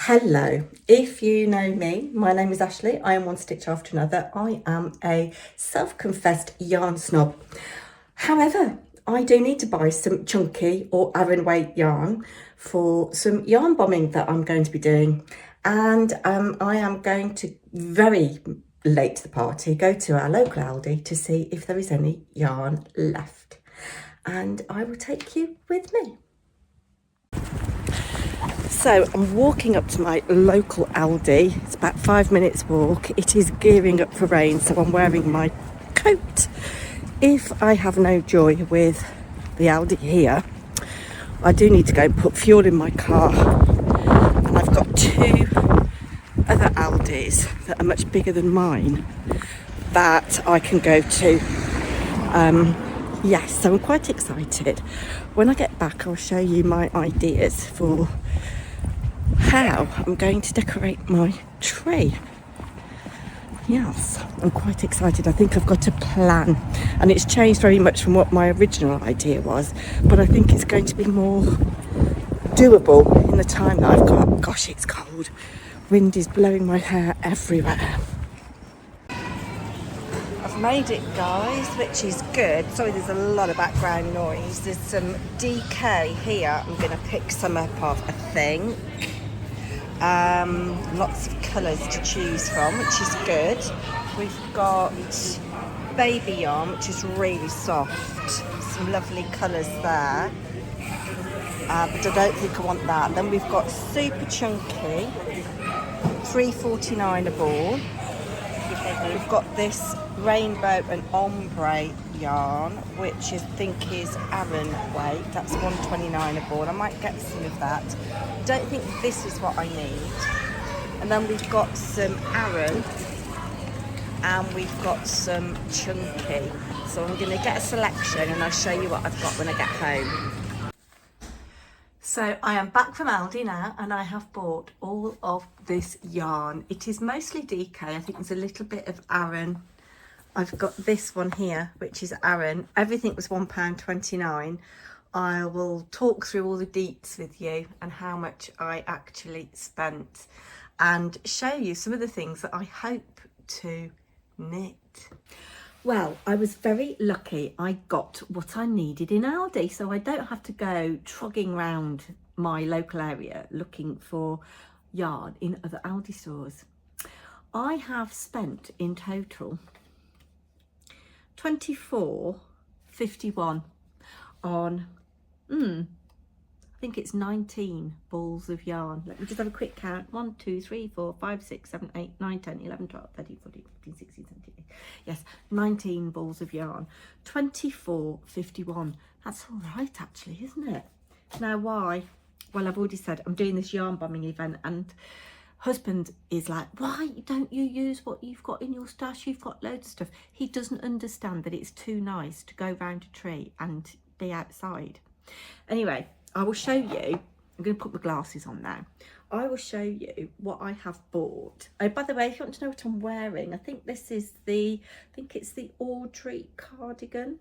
Hello, if you know me, my name is Ashley. I am one stitch after another. I am a self-confessed yarn snob. However, I do need to buy some chunky or Aran weight yarn for some yarn bombing that I'm going to be doing. And I am going to, very late to the party, go to our local Aldi to see if there is any yarn left. And I will take you with me. So I'm walking up to my local Aldi. It's about 5 minutes walk. It is gearing up for rain, so I'm wearing my coat. If I have no joy with the Aldi here, I do need to go and put fuel in my car. And I've got two other Aldis that are much bigger than mine that I can go to. Yes, so I'm quite excited. When I get back, I'll show you my ideas for how I'm going to decorate my tree. Yes, I'm quite excited. I think I've got a plan, and it's changed very much from what my original idea was, but I think it's going to be more doable in the time that I've got. Gosh, it's cold. Wind is blowing my hair everywhere. I've made it, guys, which is good. Sorry, there's a lot of background noise. There's some DK here. I'm going to pick some up of, I think. Lots of colours to choose from, which is good. We've got baby yarn, which is really soft. Some lovely colours there. But I don't think I want that. Then we've got super chunky, $3.49 a ball. We've got this rainbow and ombre yarn, which I think is Aran weight. That's $1.29 a ball. I might get some of that. Don't think this is what I need. And then we've got some Aran and we've got some chunky. So I'm going to get a selection and I'll show you what I've got when I get home. So I am back from Aldi now, and I have bought all of this yarn. It is mostly DK. I think there's a little bit of Aran. I've got this one here, which is Aran. Everything was £1.29. I will talk through all the deets with you and how much I actually spent, and show you some of the things that I hope to knit. Well, I was very lucky. I got what I needed in Aldi, so I don't have to go trogging around my local area looking for yarn in other Aldi stores. I have spent in total $24.51 on, I think it's 19 balls of yarn. Let me just have a quick count. 1, 2, 3, 4, 5, 6, 7, 8, 9, 10, 11, 12, 13, 14, 15, 16, 17, 18. Yes, 19 balls of yarn. $24.51. That's all right, actually, isn't it? Now, why? Well, I've already said I'm doing this yarn bombing event, and husband is like, why don't you use what you've got in your stash? You've got loads of stuff. He doesn't understand that it's too nice to go round a tree and be outside. Anyway, I will show you. I'm going to put my glasses on now. I will show you what I have bought. Oh, by the way, if you want to know what I'm wearing, I think this is the, it's the Audrey cardigan.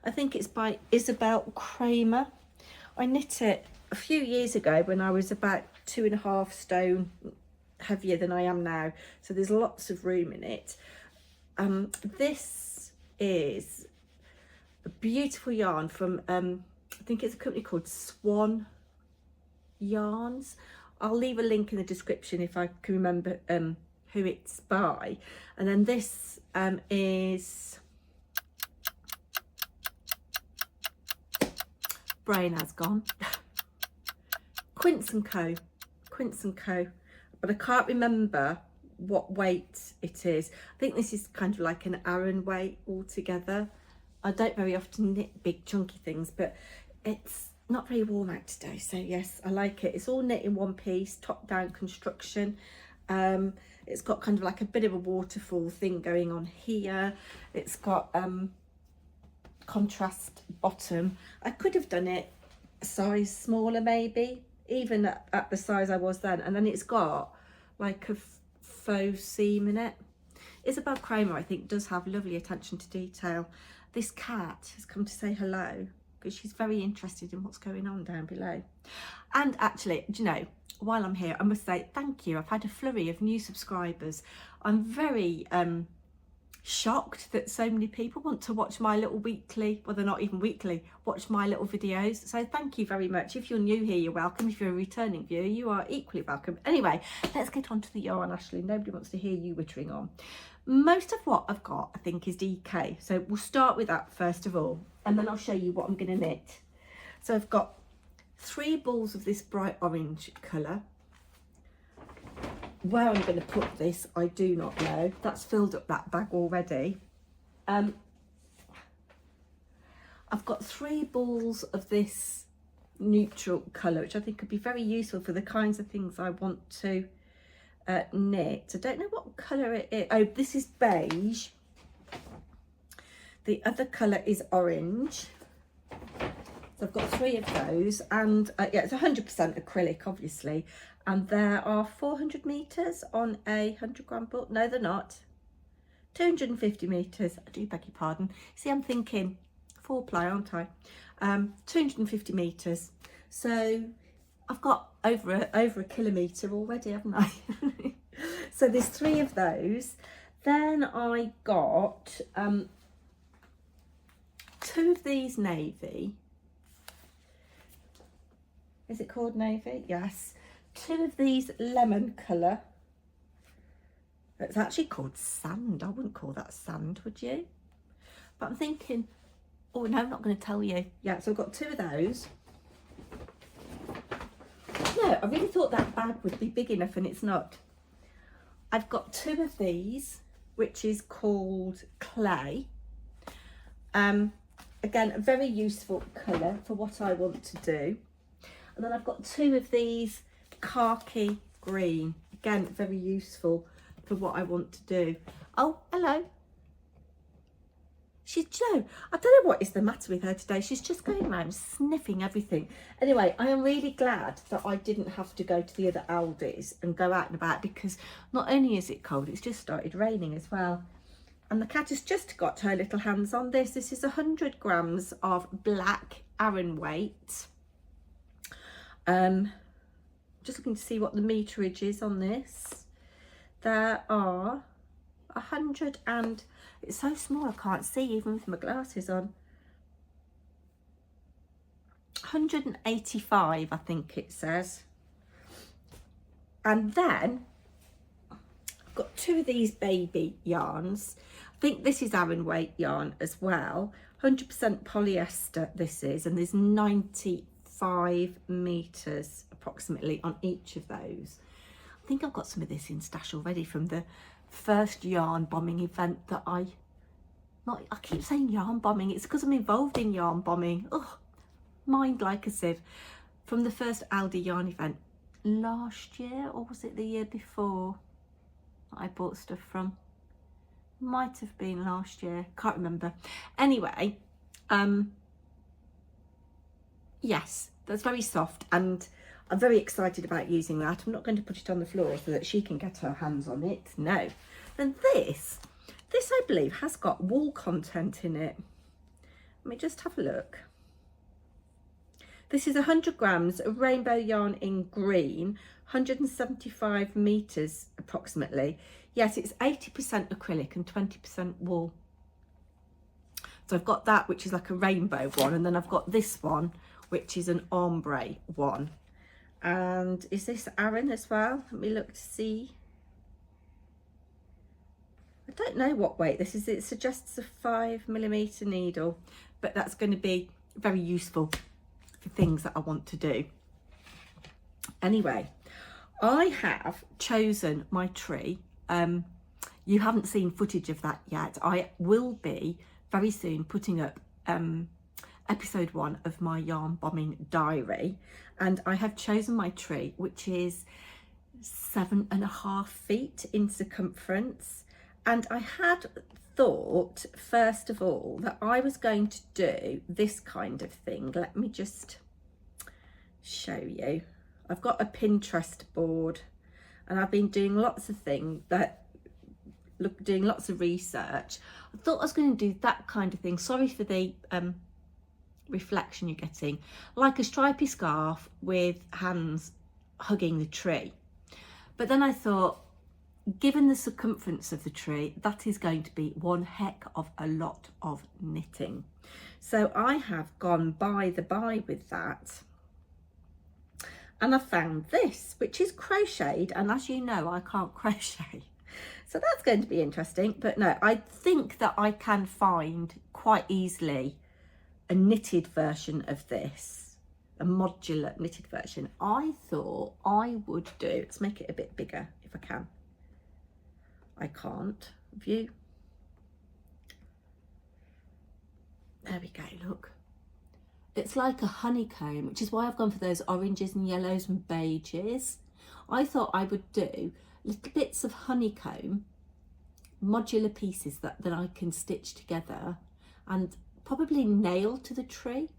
I think it's by Isabell Kraemer. I knit it a few years ago when I was about 2.5 stone heavier than I am now. So there's lots of room in it. This is a beautiful yarn from, I think it's a company called Swan Yarns. I'll leave a link in the description if I can remember who it's by. And then this is, brain has gone, Quince & Co. But I can't remember what weight it is. I think this is kind of like an Aran weight altogether. I don't very often knit big chunky things, but it's not very warm out today, so yes, I like it. It's all knit in one piece, top down construction. It's got kind of like a bit of a waterfall thing going on here. It's got contrast bottom. I could have done it a size smaller maybe, even at the size I was then. And then it's got like a faux seam in it. Isabell Kraemer, I think, does have lovely attention to detail. This cat has come to say hello because she's very interested in what's going on down below. And actually, do you know, while I'm here, I must say thank you. I've had a flurry of new subscribers. I'm very shocked that so many people want to watch my little weekly, well, they're not even weekly, watch my little videos. So thank you very much. If you're new here, you're welcome. If you're a returning viewer, you are equally welcome. Anyway, let's get on to the yarn, Ashley. Nobody wants to hear you wittering on. Most of what I've got, I think, is DK. So we'll start with that first of all, and then I'll show you what I'm going to knit. So I've got 3 balls of this bright orange colour. Where I'm going to put this, I do not know. That's filled up that bag already. I've got 3 balls of this neutral colour, which I think could be very useful for the kinds of things I want to knit. I don't know what colour it is. Oh, this is beige. The other colour is orange. So I've got 3 of those, and yeah, it's 100% acrylic, obviously. And there are 400 metres on a 100-gram ball. No, they're not. 250 metres. I do beg your pardon. See, I'm thinking 4-ply, aren't I? 250 metres. So I've got over a kilometre already, haven't I? So there's 3 of those. Then I got 2 of these navy. Is it called navy? Yes. 2 of these lemon colour. It's actually called sand. I wouldn't call that sand, would you? But I'm thinking, oh no, I'm not going to tell you. Yeah, so I've got 2 of those. No, I really thought that bag would be big enough, and it's not. I've got 2 of these, which is called clay. Again, a very useful colour for what I want to do. And then I've got 2 of these khaki green. Again, very useful for what I want to do. Oh, hello. She's Joe. I don't know what is the matter with her today. She's just going around sniffing everything. Anyway, I am really glad that I didn't have to go to the other Aldi's and go out and about, because not only is it cold, it's just started raining as well. And the cat has just got her little hands on this. This is 100 grams of black Aran weight. Just looking to see what the meterage is on this. There are 100 and it's so small I can't see even with my glasses on. 185, I think it says. And then I've got 2 of these baby yarns. I think this is Aran weight yarn as well. 100% polyester this is, and there's 95 metres approximately on each of those. I think I've got some of this in stash already from the first yarn bombing event that I keep saying yarn bombing, it's because I'm involved in yarn bombing. Oh, mind like a sieve. From the first Aldi yarn event last year, or was it the year before that I bought stuff from? Might have been last year, can't remember. Anyway, yes, that's very soft and I'm very excited about using that. I'm not going to put it on the floor so that she can get her hands on it. No. Then this I believe has got wool content in it. Let me just have a look. This is 100 grams of rainbow yarn in green, 175 metres approximately. Yes, it's 80% acrylic and 20% wool. So I've got that, which is like a rainbow one, and then I've got this one, which is an ombre one. And is this Aran as well? Let me look to see. I don't know what weight this is. It suggests a 5mm needle, but that's going to be very useful for things that I want to do. Anyway, I have chosen my tree. You haven't seen footage of that yet. I will be very soon putting up episode 1 of my yarn bombing diary, and I have chosen my tree, which is 7.5 feet in circumference. And I had thought first of all that I was going to do this kind of thing. Let me just show you. I've got a Pinterest board and I've been doing lots of things that doing lots of research. I thought I was going to do that kind of thing. Sorry for the reflection you're getting. Like a stripy scarf with hands hugging the tree. But then I thought, given the circumference of the tree, that is going to be one heck of a lot of knitting. So I have gone by the by with that. And I found this, which is crocheted. And as you know, I can't crochet. So that's going to be interesting. But no, I think that I can find quite easily a knitted version of this, a modular knitted version. I thought I would do, let's make it a bit bigger if I can. I can't view. There we go, look. It's like a honeycomb, which is why I've gone for those oranges and yellows and beiges. I thought I would do little bits of honeycomb, modular pieces that I can stitch together and probably nail to the tree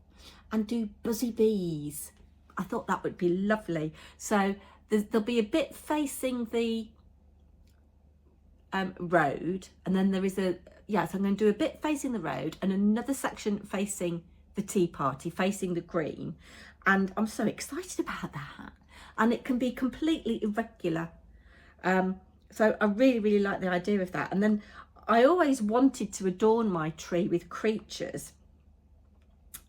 and do buzzy bees. I thought that would be lovely. So there'll be a bit facing the road, and then there is so I'm going to do a bit facing the road and another section facing the tea party, facing the green, and I'm so excited about that. And it can be completely irregular, so I really like the idea of that. And then I always wanted to adorn my tree with creatures,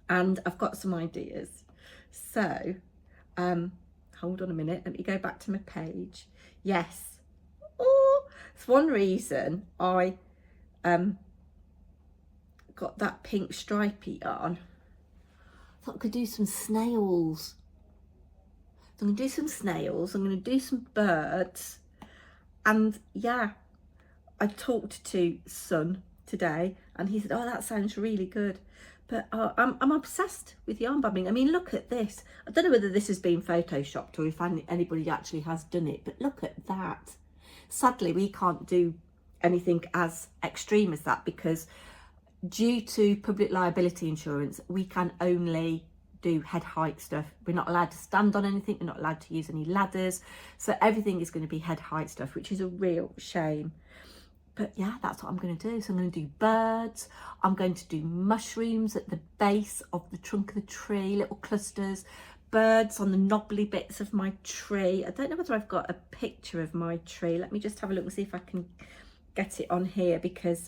and I've got some ideas. So hold on a minute, let me go back to my page. Yes, it's one reason I got that pink stripy yarn. I thought I could do some snails. So I'm going to do some snails, I'm going to do some birds, and yeah, I talked to Son today and he said, oh, that sounds really good. But I'm obsessed with yarn bombing. I mean, look at this. I don't know whether this has been photoshopped or if anybody actually has done it, but look at that. Sadly, we can't do anything as extreme as that because due to public liability insurance, we can only do head height stuff. We're not allowed to stand on anything. We're not allowed to use any ladders. So everything is going to be head height stuff, which is a real shame. But yeah, that's what I'm going to do. So I'm going to do birds. I'm going to do mushrooms at the base of the trunk of the tree, little clusters. Birds on the knobbly bits of my tree. I don't know whether I've got a picture of my tree. Let me just have a look and see if I can get it on here because,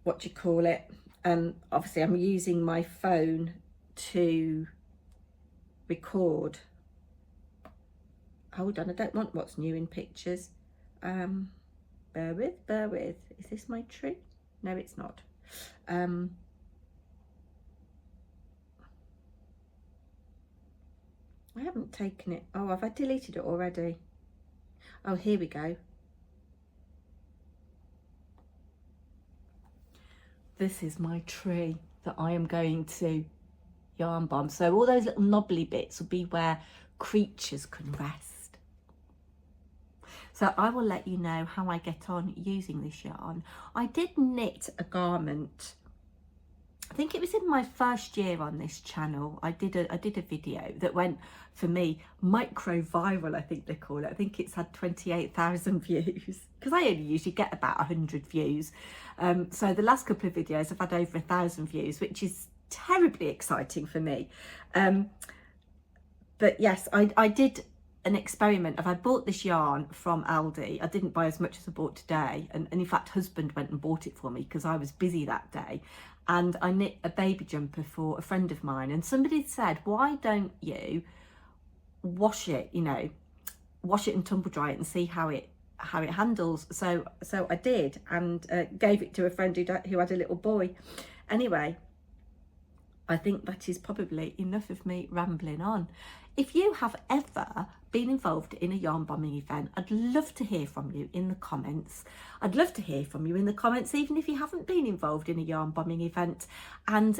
what do you call it? Obviously I'm using my phone to record. Hold on, I don't want what's new in pictures. Bear with. Is this my tree? No, it's not. I haven't taken it. Oh, have I deleted it already? Oh, here we go. This is my tree that I am going to yarn bomb. So all those little knobbly bits will be where creatures can rest. So I will let you know how I get on using this yarn. I did knit a garment, I think it was in my first year on this channel. I did a video that went, for me, micro viral, I think they call it. I think it's had 28,000 views because I only usually get about 100 views. So the last couple of videos have had over 1,000 views, which is terribly exciting for me. But yes, I did an experiment of, I bought this yarn from Aldi. I didn't buy as much as I bought today. And in fact, husband went and bought it for me because I was busy that day. And I knit a baby jumper for a friend of mine. And somebody said, why don't you wash it, wash it and tumble dry it and see how it handles. So I did, and gave it to a friend who had a little boy. Anyway, I think that is probably enough of me rambling on. If you have ever been involved in a yarn bombing event, I'd love to hear from you in the comments. I'd love to hear from you in the comments, even if you haven't been involved in a yarn bombing event. And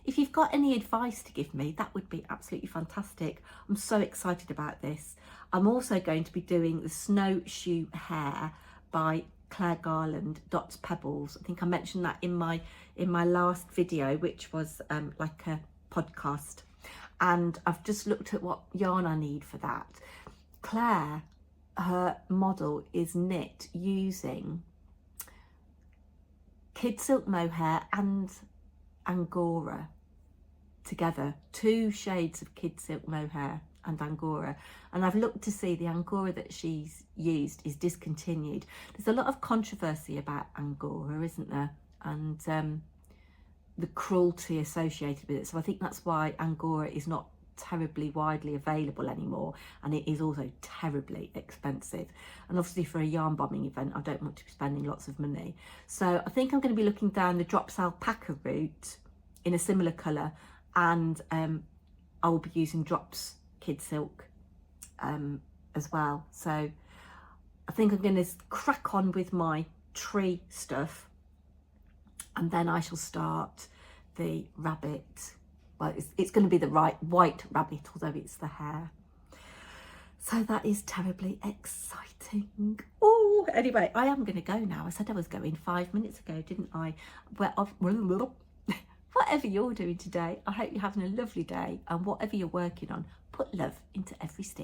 if you've got any advice to give me, that would be absolutely fantastic. I'm so excited about this. I'm also going to be doing the Snowshoe Hare by Claire Garland, Dots Pebbles. I think I mentioned that in my last video, which was like a podcast. And I've just looked at what yarn I need for that. Claire, her model is knit using kid silk mohair and Angora. together, 2 shades of kid silk mohair and Angora, and I've looked to see the Angora that she's used is discontinued. There's a lot of controversy about Angora, isn't there, and the cruelty associated with it, so I think that's why Angora is not terribly widely available anymore, and it is also terribly expensive, and obviously for a yarn bombing event I don't want to be spending lots of money. So I think I'm going to be looking down the Drops alpaca route in a similar colour, and I will be using Drops kid silk as well. So I think I'm going to crack on with my tree stuff, and then I shall start the rabbit. Well, it's going to be the white rabbit, although it's the hair. So that is terribly exciting. Oh, anyway, I am going to go now. I said I was going 5 minutes ago, didn't I? Whatever you're doing today, I hope you're having a lovely day, and whatever you're working on, put love into every stitch.